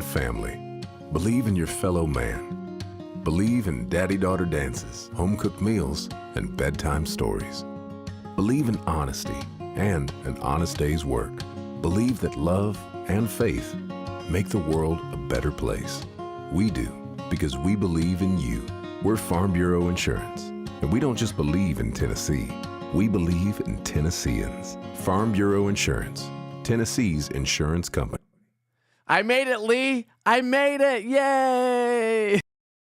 family. Believe in your fellow man. Believe in daddy-daughter dances, home-cooked meals, and bedtime stories. Believe in honesty and an honest day's work. Believe that love and faith make the world a better place. We do, because we believe in you. We're Farm Bureau Insurance, and we don't just believe in Tennessee. We believe in Tennesseans. Farm Bureau Insurance, Tennessee's insurance company. I made it, Lee. I made it. Yay.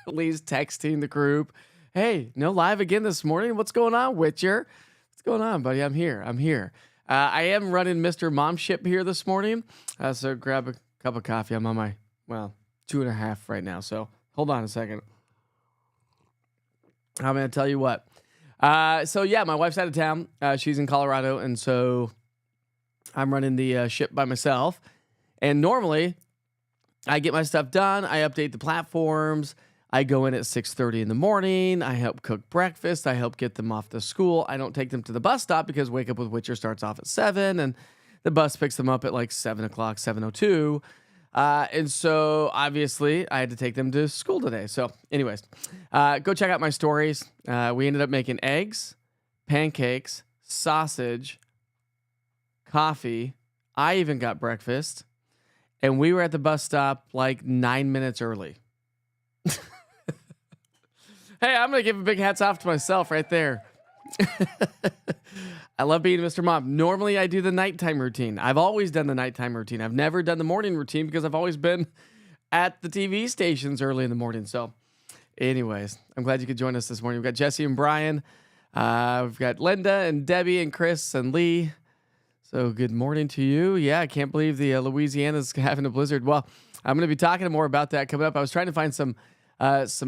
Lee's texting the group. Hey, no live again this morning. What's going on, Witcher? What's going on, buddy? I'm here. I am running Mr. Momship here this morning. So grab a cup of coffee. I'm on my, 2.5 right now. So hold on a second. I'm going to tell you what. My wife's out of town. She's in Colorado. And so I'm running the ship by myself. And normally I get my stuff done. I update the platforms. I go in at 6:30 in the morning. I help cook breakfast. I help get them off to school. I don't take them to the bus stop because Wake Up with Witcher starts off at 7 and the bus picks them up at like 7 o'clock, 7:02. And so obviously I had to take them to school today. So anyways, go check out my stories. We ended up making eggs, pancakes, sausage, coffee. I even got breakfast. And we were at the bus stop like 9 minutes early. Hey, I'm going to give a big hats off to myself right there. I love being Mr. Mom. Normally, I do the nighttime routine. I've always done the nighttime routine. I've never done the morning routine because I've always been at the TV stations early in the morning. So anyways, I'm glad you could join us this morning. We've got Jesse and Brian. We've got Linda and Debbie and Chris and Lee. So good morning to you. Yeah, I can't believe the Louisiana's having a blizzard. Well, I'm going to be talking more about that coming up. I was trying to find some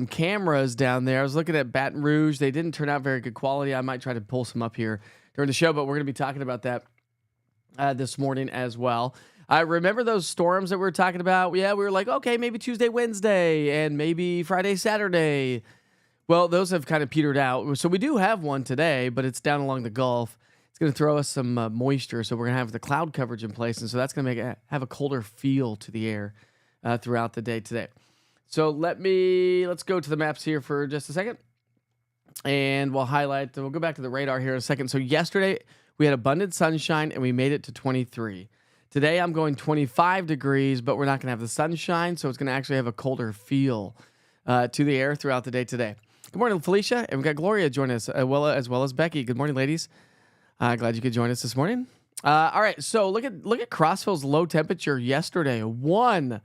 cameras down there. I was looking at Baton Rouge. They didn't turn out very good quality. I might try to pull some up here during the show, but we're going to be talking about that this morning as well. I remember those storms that we were talking about. Yeah, we were like, okay, maybe Tuesday, Wednesday, and maybe Friday, Saturday. Well, those have kind of petered out. So we do have one today, but it's down along the Gulf. It's going to throw us some moisture, so we're going to have the cloud coverage in place, and so that's going to have a colder feel to the air throughout the day today. So let's go to the maps here for just a second, and we'll go back to the radar here in a second. So yesterday, we had abundant sunshine, and we made it to 23. Today, I'm going 25 degrees, but we're not going to have the sunshine, so it's going to actually have a colder feel to the air throughout the day today. Good morning, Felicia, and we've got Gloria joining us, as well as Becky. Good morning, ladies. Glad you could join us this morning. All right, so look at Crossville's low temperature yesterday, 1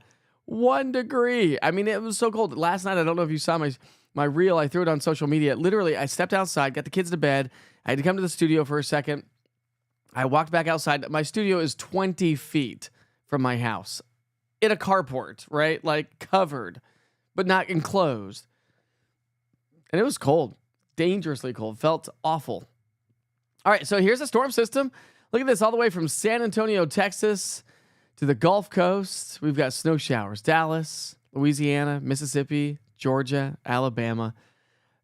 degree. I mean, it was so cold. Last night, I don't know if you saw my reel. I threw it on social media. Literally, I stepped outside, got the kids to bed. I had to come to the studio for a second. I walked back outside. My studio is 20 feet from my house in a carport, right? Like covered, but not enclosed. And it was cold, dangerously cold. Felt awful. All right, so here's the storm system. Look at this, all the way from San Antonio, Texas, to the Gulf Coast. We've got snow showers. Dallas, Louisiana, Mississippi, Georgia, Alabama.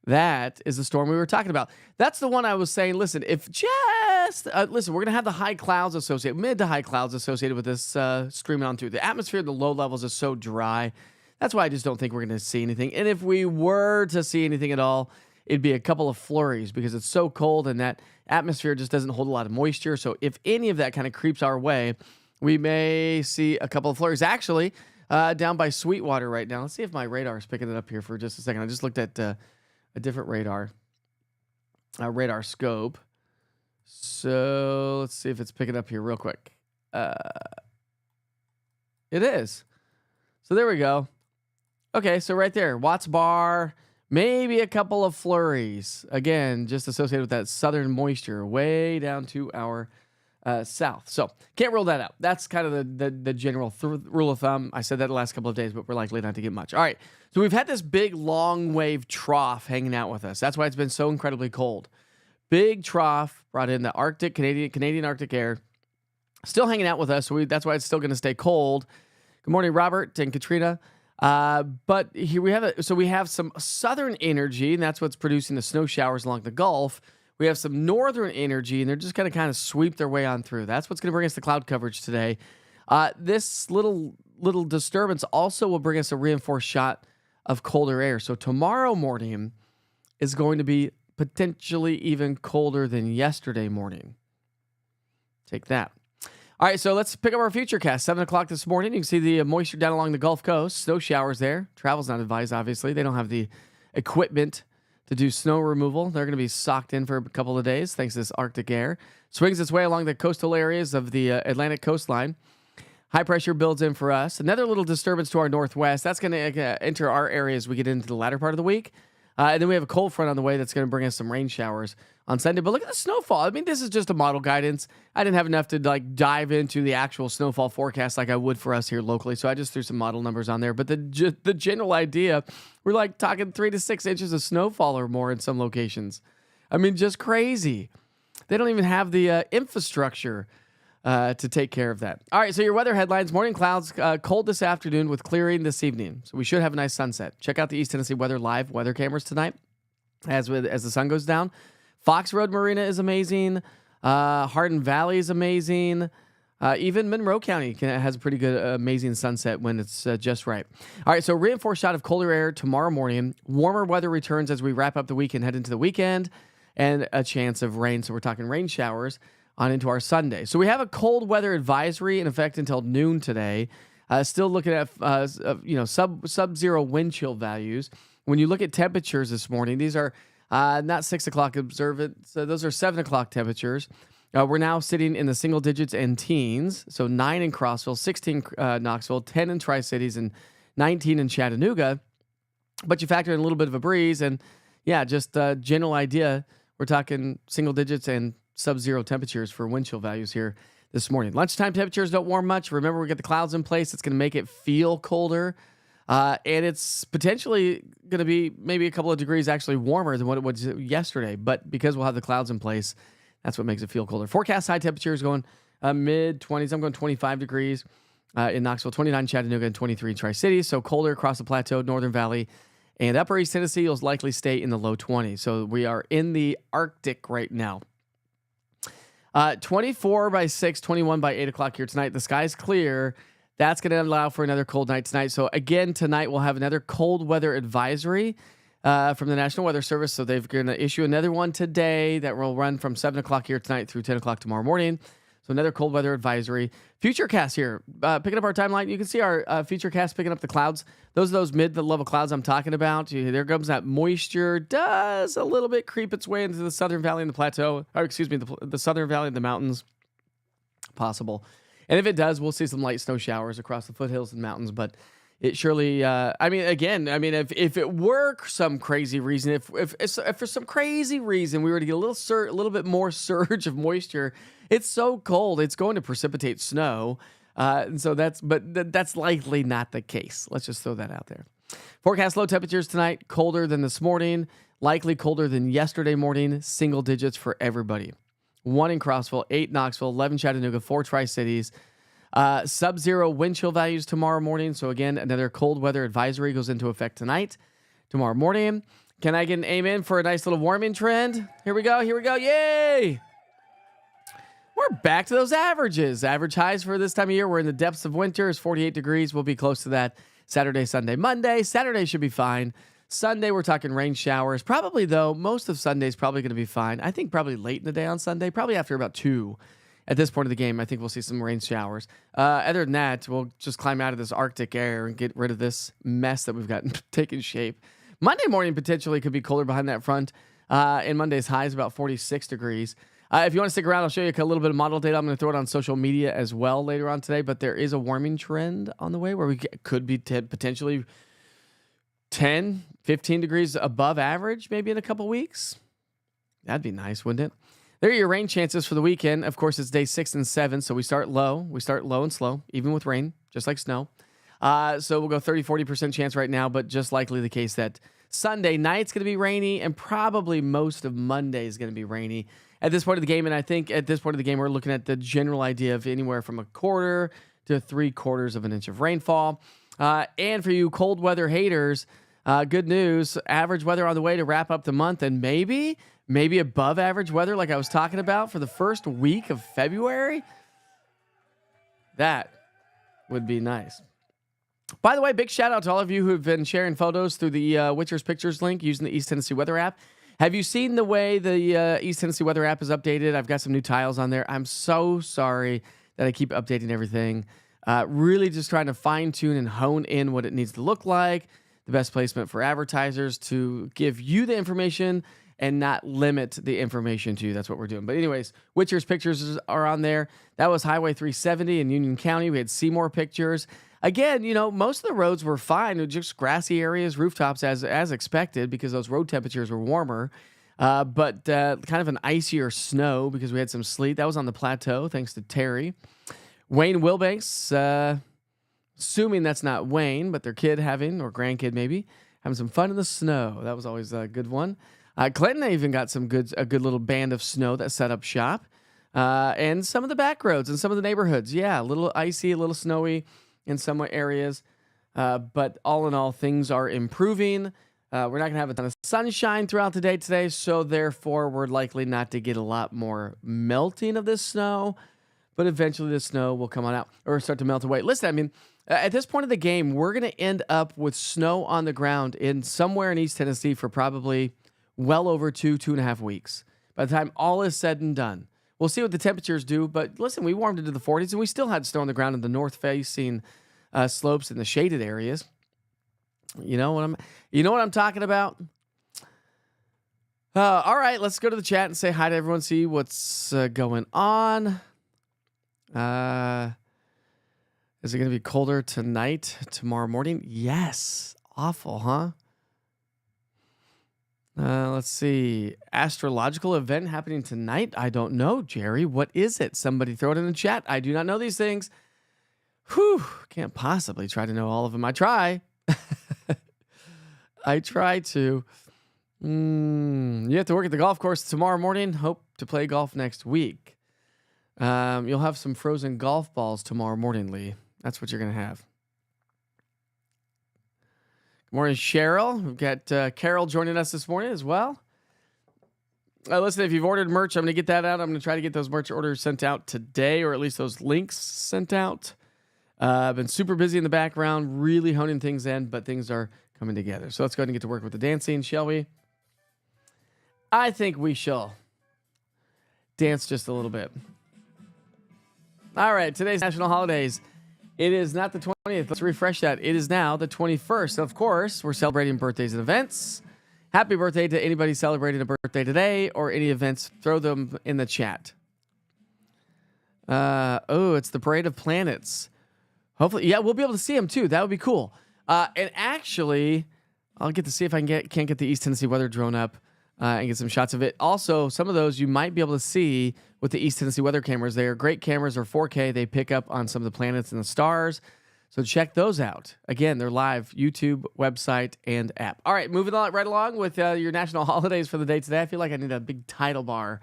That is the storm we were talking about. That's the one I was saying, listen, we're going to have the high clouds mid to high clouds associated with this streaming on through. The atmosphere, the low levels is so dry. That's why I just don't think we're going to see anything. And if we were to see anything at all, it'd be a couple of flurries because it's so cold and that atmosphere just doesn't hold a lot of moisture. So if any of that kind of creeps our way, we may see a couple of flurries. Actually, down by Sweetwater right now. Let's see if my radar is picking it up here for just a second. I just looked at a different radar scope. So let's see if it's picking up here real quick. It is. So there we go. Okay, so right there, Watts Bar, maybe a couple of flurries. Again, just associated with that southern moisture way down to our south. So can't rule that out. That's kind of the general rule of thumb. I said that the last couple of days, but we're likely not to get much. All right, so we've had this big long wave trough hanging out with us. That's why it's been so incredibly cold. Big trough brought in the Arctic, Canadian Arctic air. Still hanging out with us, so that's why it's still going to stay cold. Good morning, Robert and Katrina. But here we have some southern energy, and that's what's producing the snow showers along the Gulf. We have some northern energy, and they're just going to kind of sweep their way on through. That's what's going to bring us the cloud coverage today. This little little disturbance also will bring us a reinforced shot of colder air. So tomorrow morning is going to be potentially even colder than yesterday morning. Take that. All right, so let's pick up our futurecast. 7 o'clock this morning. You can see the moisture down along the Gulf Coast. Snow showers there. Travel's not advised, obviously. They don't have the equipment to do snow removal. They're going to be socked in for a couple of days thanks to this Arctic air. Swings its way along the coastal areas of the Atlantic coastline. High pressure builds in for us. Another little disturbance to our northwest. That's going to enter our area as we get into the latter part of the week. And then we have a cold front on the way that's going to bring us some rain showers on Sunday. But look at the snowfall. I mean, this is just a model guidance. I didn't have enough to dive into the actual snowfall forecast like I would for us here locally. So I just threw some model numbers on there. But the general idea, we're talking 3 to 6 inches of snowfall or more in some locations. I mean, just crazy. They don't even have the infrastructure to take care of that. All right, so your weather headlines: morning clouds, cold this afternoon with clearing this evening. So we should have a nice sunset. Check out the East Tennessee Weather live weather cameras tonight as the sun goes down. Fox Road Marina is amazing. Hardin Valley is amazing. Even Monroe County has a pretty good, amazing sunset when it's just right. All right, so reinforced shot of colder air tomorrow morning. Warmer weather returns as we wrap up the week and head into the weekend, and a chance of rain. So we're talking rain showers on into our Sunday. So we have a cold weather advisory in effect until noon today. Still looking at sub-zero wind chill values. When you look at temperatures this morning, these are not 6 o'clock observant. So those are 7 o'clock temperatures. We're now sitting in the single digits and teens. So 9 in Crossville, 16 Knoxville, 10 in Tri-Cities, and 19 in Chattanooga. But you factor in a little bit of a breeze, and just a general idea. We're talking single digits and sub-zero temperatures for wind chill values here this morning. Lunchtime temperatures don't warm much. Remember, we got the clouds in place. It's going to make it feel colder. And it's potentially going to be maybe a couple of degrees actually warmer than what it was yesterday. But because we'll have the clouds in place, that's what makes it feel colder. Forecast high temperatures going mid-20s. I'm going 25 degrees in Knoxville, 29 in Chattanooga, and 23 in Tri-Cities. So colder across the plateau, Northern Valley, and Upper East Tennessee will likely stay in the low 20s. So we are in the Arctic right now. 24 by 6, 21 by 8 o'clock here tonight. The sky's clear. That's going to allow for another cold night tonight. So again, tonight we'll have another cold weather advisory from the National Weather Service. So they're going to issue another one today that will run from 7 o'clock here tonight through 10 o'clock tomorrow morning. So another cold weather advisory. Futurecast here. Picking up our timeline. You can see our Futurecast picking up the clouds. Those mid-level clouds I'm talking about. There comes that moisture. Does a little bit creep its way into the Southern Valley and the plateau. Or excuse me, the Southern Valley and the mountains. Possible. And if it does, we'll see some light snow showers across the foothills and mountains. But it surely, if it were some crazy reason, if for some crazy reason we were to get a little bit more surge of moisture, it's so cold, it's going to precipitate snow. And so that's likely not the case. Let's just throw that out there. Forecast low temperatures tonight, colder than this morning, likely colder than yesterday morning, single digits for everybody. 1 in Crossville, 8 Knoxville, 11 Chattanooga, 4 Tri-Cities. Sub-zero wind chill values tomorrow morning. So again, another cold weather advisory goes into effect tonight, tomorrow morning. Can I get an amen for a nice little warming trend? Here we go. Yay! We're back to those averages. Average highs for this time of year. We're in the depths of winter. It's 48 degrees. We'll be close to that Saturday, Sunday, Monday. Saturday should be fine. Sunday, we're talking rain showers. Probably, though, most of Sunday's probably going to be fine. I think probably late in the day on Sunday, probably after about 2. At this point of the game, I think we'll see some rain showers. Other than that, we'll just climb out of this Arctic air and get rid of this mess that we've got taking shape. Monday morning potentially could be colder behind that front. And Monday's high is about 46 degrees. If you want to stick around, I'll show you a little bit of model data. I'm going to throw it on social media as well later on today. But there is a warming trend on the way where we could be potentially 10, 15 degrees above average maybe in a couple weeks. That'd be nice, wouldn't it? There are your rain chances for the weekend. Of course, it's day 6 and 7, so we start low. We start low and slow, even with rain, just like snow. So we'll go 30, 40% chance right now, but just likely the case that Sunday night's going to be rainy, and probably most of Monday is going to be rainy at this point of the game. And I think at this point of the game, we're looking at the general idea of anywhere from 1/4 to 3/4 of an inch of rainfall. And for you cold weather haters, good news, average weather on the way to wrap up the month, and maybe above average weather like I was talking about for the first week of February. That would be nice. By the way, big shout out to all of you who have been sharing photos through the Witcher's Pictures link using the East Tennessee Weather app. Have you seen the way the East Tennessee Weather app is updated? I've got some new tiles on there. I'm so sorry that I keep updating everything. Really just trying to fine tune and hone in what it needs to look like, the best placement for advertisers to give you the information and not limit the information to you. That's what we're doing. But anyways, Witcher's Pictures are on there. That was Highway 370 in Union County. We had Seymour Pictures. Again, most of the roads were fine. It was just grassy areas, rooftops as expected because those road temperatures were warmer. But kind of an icier snow because we had some sleet. That was on the plateau, thanks to Terry. Wayne Wilbanks, assuming that's not Wayne, but their kid or grandkid maybe, having some fun in the snow. That was always a good one. Clinton even got a good little band of snow that set up shop. And some of the back roads and some of the neighborhoods. Yeah, a little icy, a little snowy in some areas. But all in all, things are improving. We're not going to have a ton of sunshine throughout the day today, so therefore we're likely not to get a lot more melting of this snow. But eventually the snow will come on out or start to melt away. Listen, I mean, at this point of the game, we're going to end up with snow on the ground somewhere in East Tennessee for probably well over 2.5 weeks. By the time all is said and done, we'll see what the temperatures do. But listen, we warmed into the 40s, and we still had snow on the ground in the north-facing slopes in the shaded areas. You know what I'm talking about. All right, let's go to the chat and say hi to everyone. See what's going on. Is it going to be colder tonight, tomorrow morning? Yes. Awful, huh? Let's see. Astrological event happening tonight? I don't know, Jerry. What is it? Somebody throw it in the chat. I do not know these things. Whew. Can't possibly try to know all of them. I try. I try to. You have to work at the golf course tomorrow morning. Hope to play golf next week. You'll have some frozen golf balls tomorrow morning, Lee. That's what you're going to have. Good morning, Cheryl. We've got Carol joining us this morning as well. Listen, if you've ordered merch, I'm going to get that out. I'm going to try to get those merch orders sent out today, or at least those links sent out. I've been super busy in the background, really honing things in, but things are coming together. So let's go ahead and get to work with the dancing, shall we? I think we shall dance just a little bit. All right, today's national holidays. It is not the 20th. Let's refresh that. It is now the 21st. Of course, we're celebrating birthdays and events. Happy birthday to anybody celebrating a birthday today or any events. Throw them in the chat. It's the Parade of Planets. Hopefully, yeah, we'll be able to see them too. That would be cool. And actually, I'll get to see if I can't get the East Tennessee weather drone up and get some shots of it. Also, some of those you might be able to see with the East Tennessee weather cameras. They are great cameras, or 4K. They pick up on some of the planets and the stars. So check those out. Again, they're live, YouTube, website, and app. All right, moving on right along with your national holidays for the day today. I feel like I need a big title bar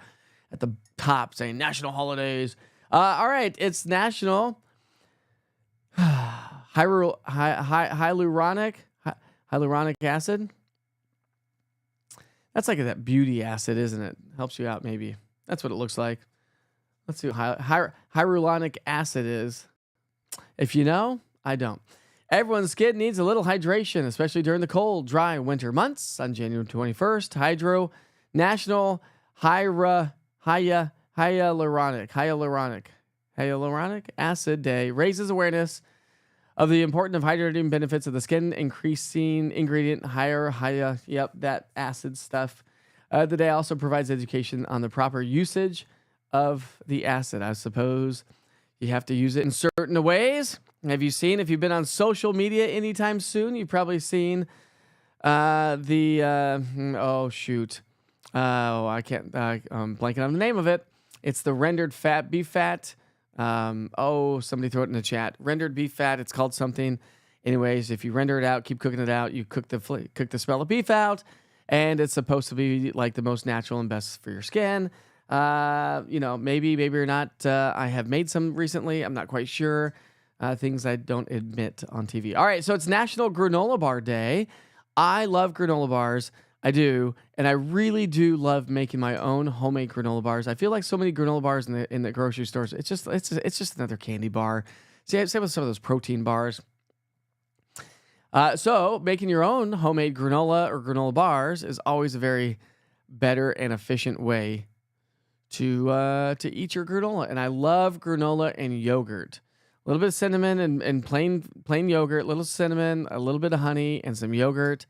at the top saying national holidays. All right, it's National Hyaluronic acid. That's like that beauty acid, isn't it? Helps you out, maybe. That's what it looks like. Let's see what hyaluronic acid is. If you know, I don't. Everyone's skin needs a little hydration, especially during the cold, dry winter months. On January 21st, National Hyaluronic Acid Day raises awareness of the important hydrating benefits of the skin, increasing ingredient that acid stuff. The day also provides education on the proper usage of the acid. I suppose you have to use it in certain ways. Have you seen, if you've been on social media anytime soon, you've probably seen I'm blanking on the name of it. It's the rendered beef fat. Somebody throw it in the chat. Rendered beef fat. It's called something. Anyways, if you render it out, keep cooking it out. You cook the smell of beef out, and it's supposed to be like the most natural and best for your skin. Maybe or not. I have made some recently. I'm not quite sure. Things I don't admit on TV. All right, so it's National Granola Bar Day. I love granola bars. I do, and I really do love making my own homemade granola bars. I feel like so many granola bars in the grocery stores. It's just another candy bar. Same with some of those protein bars. So making your own homemade granola or granola bars is always a very better and efficient way to eat your granola. And I love granola and yogurt. A little bit of cinnamon and plain yogurt, a little cinnamon, a little bit of honey, and some yogurt.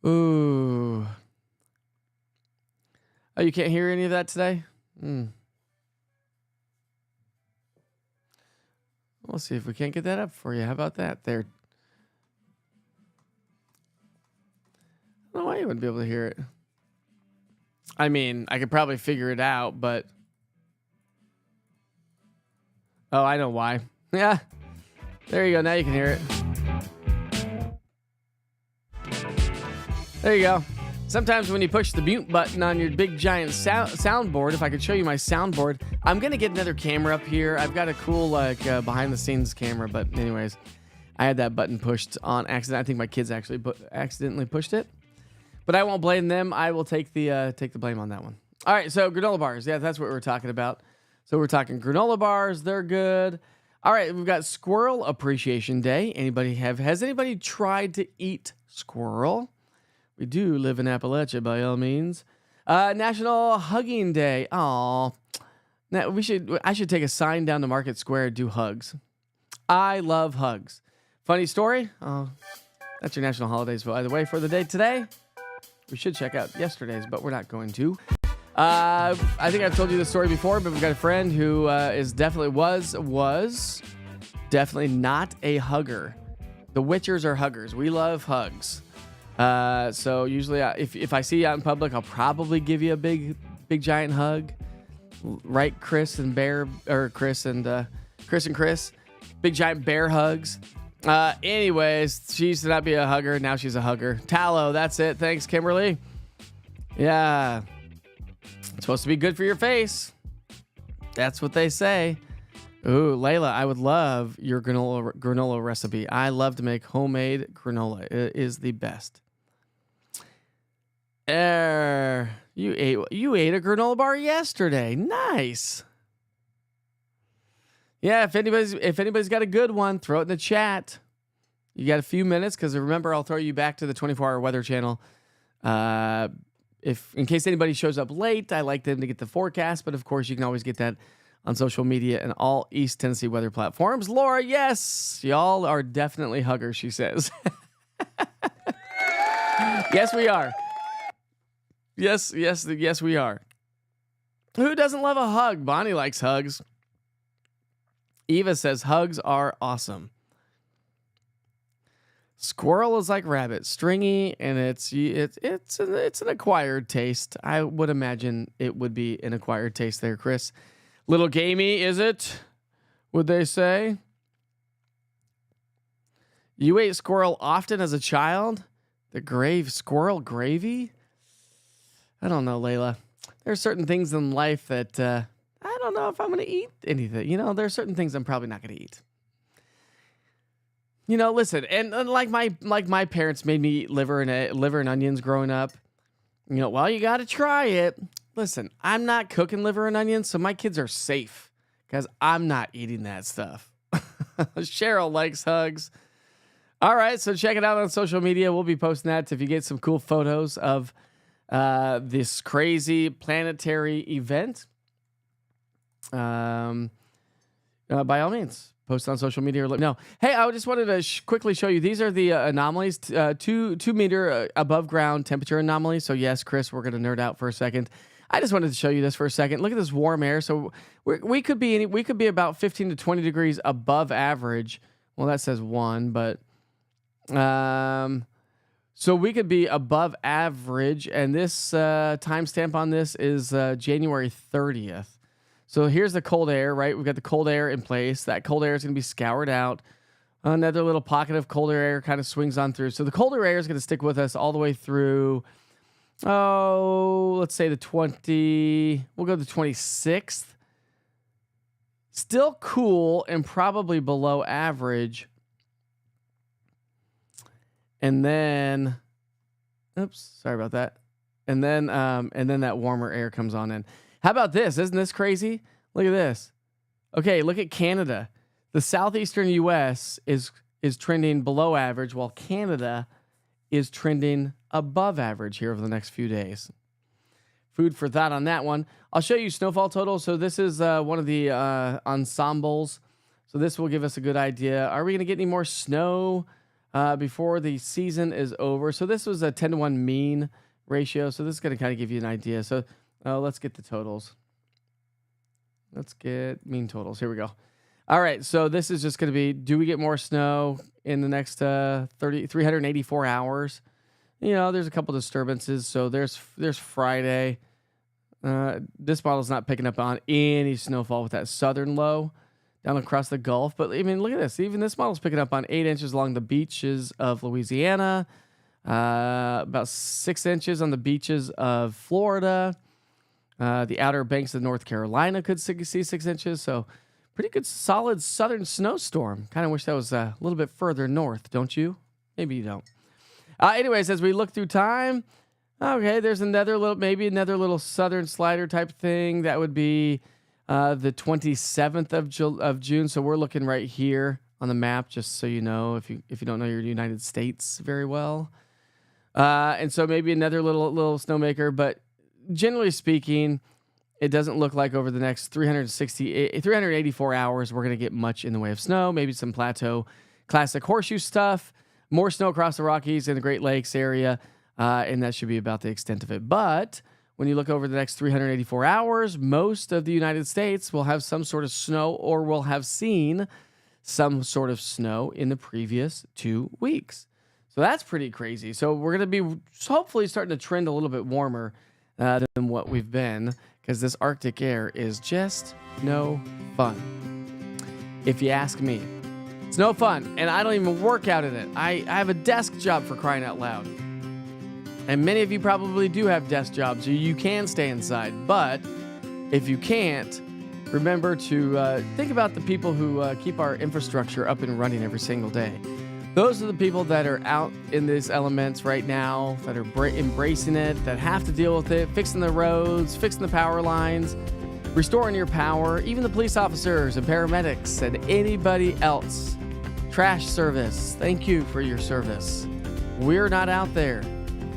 Ooh. Oh, you can't hear any of that today? We'll see if we can't get that up for you. How about that there? I don't know why you wouldn't be able to hear it. I mean, I could probably figure it out, but... Oh, I know why. Yeah. There you go. Now you can hear it. There you go. Sometimes when you push the mute button on your big giant soundboard, if I could show you my soundboard, I'm going to get another camera up here. I've got a cool behind the scenes camera, but anyways, I had that button pushed on accident. I think my kids actually accidentally pushed it, but I won't blame them. I will take the blame on that one. All right. So granola bars. Yeah, that's what we're talking about. So we're talking granola bars. They're good. All right. We've got Squirrel Appreciation Day. Has anybody tried to eat squirrel? We do live in Appalachia, by all means. National Hugging Day. Aw. Now I should take a sign down to Market Square and do hugs. I love hugs. Funny story. Oh, that's your national holidays, by the way, for the day today. We should check out yesterday's, but we're not going to. I think I've told you this story before, but we've got a friend who was definitely not a hugger. The Witchers are huggers. We love hugs. So usually if I see you out in public, I'll probably give you a big giant hug. Right, Chris and Chris. Big giant bear hugs. Anyways, she used to not be a hugger. Now she's a hugger. Tallow, that's it. Thanks, Kimberly. Yeah. It's supposed to be good for your face. That's what they say. Ooh, Layla, I would love your granola recipe. I love to make homemade granola. It is the best. You ate a granola bar yesterday. Nice. Yeah, if anybody's got a good one, throw it in the chat. You got a few minutes, because remember, I'll throw you back to the 24-hour weather channel. If in case anybody shows up late, I like them to get the forecast, but of course you can always get that on social media and all East Tennessee weather platforms. Laura, yes, y'all are definitely huggers, she says. Yes, we are. Yes, we are. Who doesn't love a hug? Bonnie likes hugs. Eva says hugs are awesome. Squirrel is like rabbit, stringy, and it's an acquired taste. I would imagine it would be an acquired taste there, Chris. Little gamey, is it? Would they say? You ate squirrel often as a child? The squirrel gravy? I don't know, Layla. There's certain things in life that I don't know if I'm going to eat anything. There are certain things I'm probably not going to eat. Listen, and like my parents made me eat liver and onions growing up. Well, you got to try it. Listen, I'm not cooking liver and onions, so my kids are safe because I'm not eating that stuff. Cheryl likes hugs. All right, so check it out on social media. We'll be posting that if you get some cool photos of this crazy planetary event. By all means, post on social media or let me know. Hey, I just wanted to quickly show you. These are the anomalies, 2 meter above ground temperature anomalies. So yes, Chris, we're going to nerd out for a second. I just wanted to show you this for a second. Look at this warm air. So we could be about 15 to 20 degrees above average. Well, that says 1, but so we could be above average, and this timestamp on this is January 30th. So here's the cold air, right? We've got the cold air in place. That cold air is going to be scoured out. Another little pocket of colder air kind of swings on through. So the colder air is going to stick with us all the way through, let's say we'll go to the 26th. Still cool and probably below average. And then, oops, sorry about that. And then that warmer air comes on in. How about this? Isn't this crazy? Look at this. Okay, look at Canada. The southeastern U.S. is is trending below average, while Canada is trending above average here over the next few days. Food for thought on that one. I'll show you snowfall totals. So this is one of the ensembles. So this will give us a good idea. Are we going to get any more snow before the season is over? So this was a 10-to-1 mean ratio. So this is going to kind of give you an idea. So let's get the totals. Let's get mean totals. Here we go. All right. So this is just going to be, do we get more snow in the next 384 hours? You know, there's a couple disturbances. So there's Friday. This model's not picking up on any snowfall with that southern low down across the Gulf. But I mean, look at this. Even this model's picking up on 8 inches along the beaches of Louisiana, about 6 inches on the beaches of Florida. The outer banks of North Carolina could see 6 inches. So pretty good, solid southern snowstorm. Kind of wish that was a little bit further north, don't you? Maybe you don't. Anyways, as we look through time, okay, there's maybe another little southern slider type thing. That would be the 27th of June. So we're looking right here on the map, just so you know, if you don't know your United States very well. And so maybe another little snowmaker, but generally speaking, it doesn't look like over the next 384 hours we're going to get much in the way of snow. Maybe some plateau classic horseshoe stuff, more snow across the Rockies and the Great Lakes area, and that should be about the extent of it. But when you look over the next 384 hours, most of the United States will have some sort of snow or will have seen some sort of snow in the previous 2 weeks. So that's pretty crazy. So we're going to be hopefully starting to trend a little bit warmer than what we've been, because this Arctic air is just no fun. If you ask me, it's no fun, and I don't even work out in it. I have a desk job, for crying out loud. And many of you probably do have desk jobs, so you can stay inside. But if you can't, remember to think about the people who keep our infrastructure up and running every single day. Those are the people that are out in these elements right now, that are embracing it, that have to deal with it, fixing the roads, fixing the power lines, restoring your power, even the police officers and paramedics and anybody else. Trash service, thank you for your service. We're not out there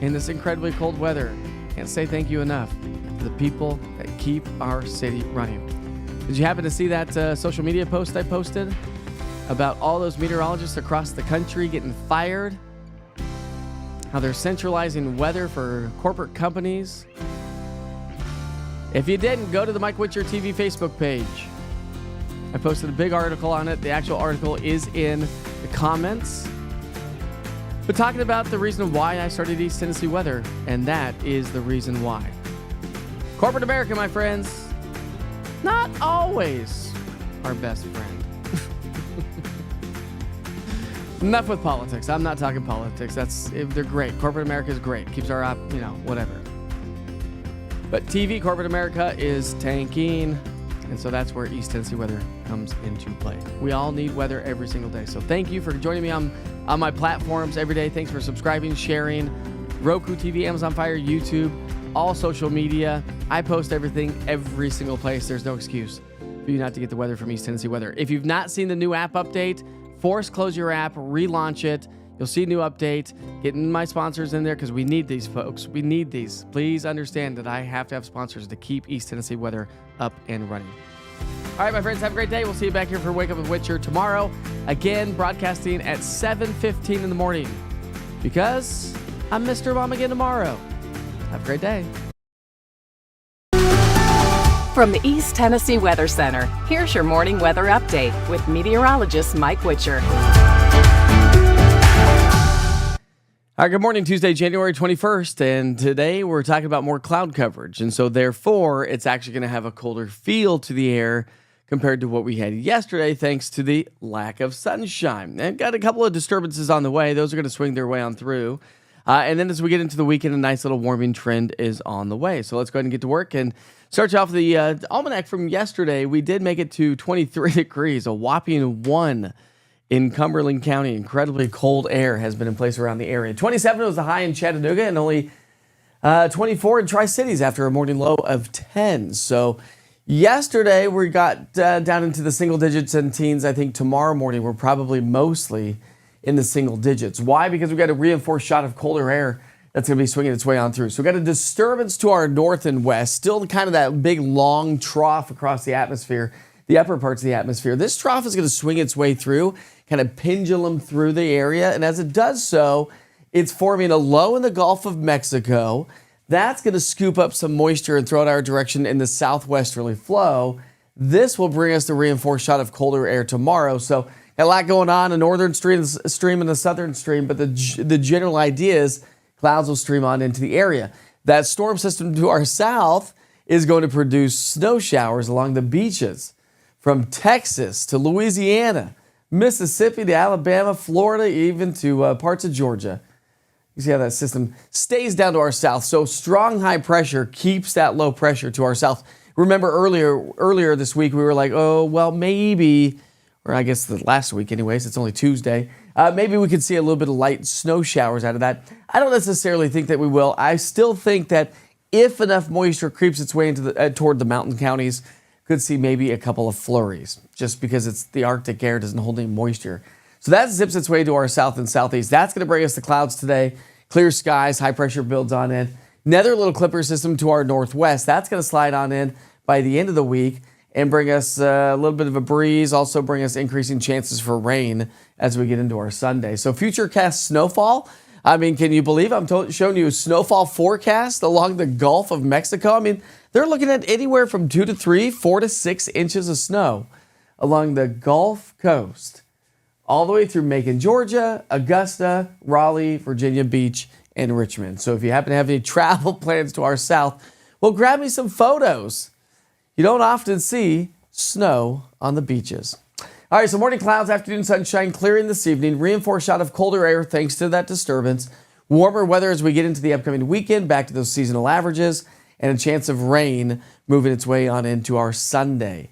in this incredibly cold weather. Can't say thank you enough to the people that keep our city running. Did you happen to see that social media post I posted about all those meteorologists across the country getting fired? How they're centralizing weather for corporate companies? If you didn't, go to the Mike Witcher TV Facebook page. I posted a big article on it. The actual article is in the comments. But talking about the reason why I started East Tennessee Weather, and that is the reason why. Corporate America, my friends, not always our best friend. Enough with politics. I'm not talking politics. They're great. Corporate America is great. Keeps our whatever. But TV, corporate America is tanking. And so that's where East Tennessee Weather comes into play. We all need weather every single day. So thank you for joining me on my platforms every day. Thanks for subscribing, sharing. Roku TV, Amazon Fire, YouTube, all social media. I post everything every single place. There's no excuse for you not to get the weather from East Tennessee Weather. If you've not seen the new app update, force close your app, relaunch it. You'll see a new update. Getting my sponsors in there because we need these, folks. We need these. Please understand that I have to have sponsors to keep East Tennessee Weather up and running. All right, my friends, have a great day. We'll see you back here for Wake Up with Witcher tomorrow. Again, broadcasting at 7:15 in the morning because I'm Mr. Mom again tomorrow. Have a great day. From the East Tennessee Weather Center, here's your morning weather update with meteorologist Mike Witcher. All right, good morning, Tuesday, January 21st, and today we're talking about more cloud coverage, and so therefore it's actually going to have a colder feel to the air compared to what we had yesterday thanks to the lack of sunshine. And got a couple of disturbances on the way. Those are going to swing their way on through. And then as we get into the weekend, a nice little warming trend is on the way. So let's go ahead and get to work and start off the almanac from yesterday. We did make it to 23 degrees, a whopping 1 in Cumberland County. Incredibly cold air has been in place around the area. 27 was the high in Chattanooga and only 24 in Tri-Cities after a morning low of 10. So Yesterday, we got down into the single digits and teens. I think tomorrow morning, we're probably mostly in the single digits. Why? Because we got a reinforced shot of colder air that's going to be swinging its way on through. So we got a disturbance to our north and west, still kind of that big long trough across the atmosphere, the upper parts of the atmosphere. This trough is going to swing its way through, kind of pendulum through the area. And as it does so, it's forming a low in the Gulf of Mexico. That's going to scoop up some moisture and throw it our direction in the southwesterly flow. This will bring us the reinforced shot of colder air tomorrow. So got a lot going on, a northern stream and a southern stream, but the general idea is clouds will stream on into the area. That storm system to our south is going to produce snow showers along the beaches from Texas to Louisiana, Mississippi to Alabama, Florida, even to parts of Georgia. You see how that system stays down to our south. So strong high pressure keeps that low pressure to our south. Remember earlier this week, we were like, oh, well, maybe, or I guess the last week anyways, it's only Tuesday. Maybe we could see a little bit of light snow showers out of that. I don't necessarily think that we will. I still think that if enough moisture creeps its way into toward the mountain counties, could see maybe a couple of flurries just because it's the Arctic air doesn't hold any moisture. So that zips its way to our south and southeast. That's going to bring us the clouds today. Clear skies, high pressure builds on in. Another little clipper system to our northwest. That's going to slide on in by the end of the week and bring us a little bit of a breeze. Also bring us increasing chances for rain as we get into our Sunday. So futurecast snowfall. I mean, can you believe I'm showing you a snowfall forecast along the Gulf of Mexico? I mean, they're looking at anywhere from 2 to 3, 4 to 6 inches of snow along the Gulf Coast, all the way through Macon, Georgia, Augusta, Raleigh, Virginia Beach, and Richmond. So if you happen to have any travel plans to our south, well, grab me some photos. You don't often see snow on the beaches. All right, so morning clouds, afternoon sunshine, clearing this evening. Reinforced shot of colder air thanks to that disturbance. Warmer weather as we get into the upcoming weekend, back to those seasonal averages, and a chance of rain moving its way on into our Sunday.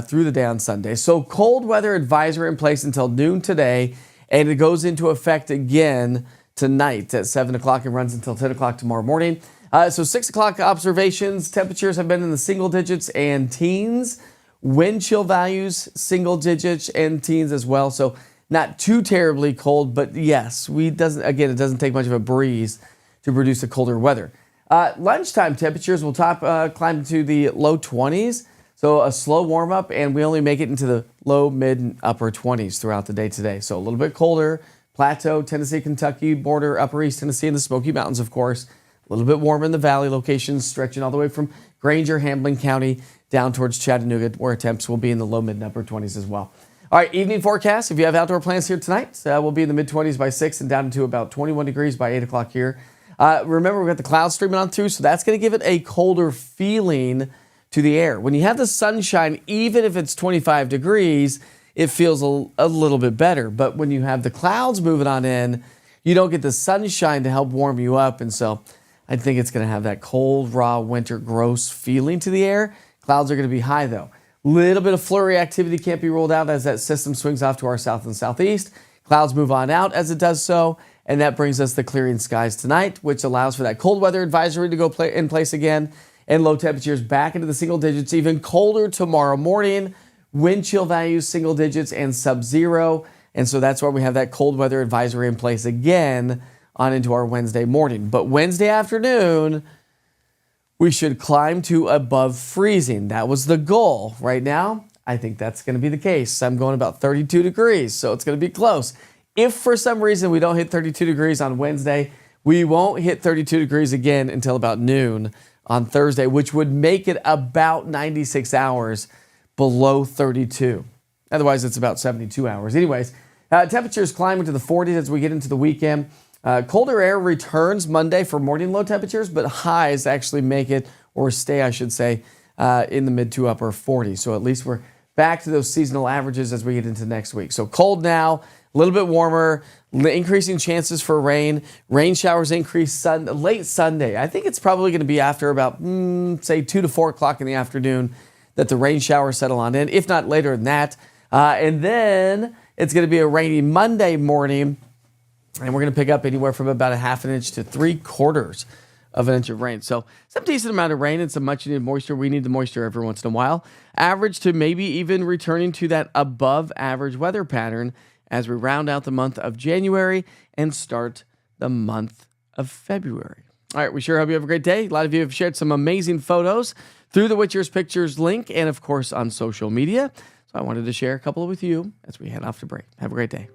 Through the day on Sunday. So cold weather advisory in place until noon today, and it goes into effect again tonight at 7 o'clock and runs until 10 o'clock tomorrow morning. So 6 o'clock observations, temperatures have been in the single digits and teens. Wind chill values, single digits and teens as well. So not too terribly cold, but yes, it doesn't take much of a breeze to produce the colder weather. Lunchtime temperatures will climb to the low 20s. So a slow warm up, and we only make it into the low, mid, and upper 20s throughout the day today. So a little bit colder, plateau, Tennessee, Kentucky, border, upper East Tennessee, and the Smoky Mountains, of course. A little bit warmer in the valley locations, stretching all the way from Granger, Hamlin County, down towards Chattanooga, where temps will be in the low, mid, and upper 20s as well. All right, evening forecast. If you have outdoor plans here tonight, we'll be in the mid-20s by 6 and down to about 21 degrees by 8 o'clock here. Remember, we've got the clouds streaming on through, so that's going to give it a colder feeling to the air. When you have the sunshine, even if it's 25 degrees, it feels a little bit better. But when you have the clouds moving on in, you don't get the sunshine to help warm you up. And so I think it's going to have that cold, raw, winter, gross feeling to the air. Clouds are going to be high, though. Little bit of flurry activity can't be ruled out as that system swings off to our south and southeast. Clouds move on out as it does so. And that brings us the clearing skies tonight, which allows for that cold weather advisory to go in place again. And low temperatures back into the single digits, even colder tomorrow morning. Wind chill values, single digits and sub-zero. And so that's why we have that cold weather advisory in place again on into our Wednesday morning. But Wednesday afternoon, we should climb to above freezing. That was the goal. Right now, I think that's going to be the case. I'm going about 32 degrees, so it's going to be close. If for some reason we don't hit 32 degrees on Wednesday, we won't hit 32 degrees again until about noon on Thursday, which would make it about 96 hours below 32. Otherwise, it's about 72 hours. Anyways, temperatures climb into the 40s as we get into the weekend. Colder air returns Monday for morning low temperatures, but highs actually make it, or stay, I should say, in the mid to upper 40s. So at least we're back to those seasonal averages as we get into next week. So cold now, a little bit warmer, increasing chances for rain. Rain showers increase late Sunday. I think it's probably going to be after about, say, 2 to 4 o'clock in the afternoon that the rain showers settle on in, if not later than that. And then it's going to be a rainy Monday morning, and we're going to pick up anywhere from about a half an inch to 3/4 of an inch of rain. So some decent amount of rain and some much needed moisture. We need the moisture every once in a while. Average to maybe even returning to that above average weather pattern as we round out the month of January and start the month of February. All right, we sure hope you have a great day. A lot of you have shared some amazing photos through the Witcher's Pictures link and, of course, on social media. So I wanted to share a couple with you as we head off to break. Have a great day.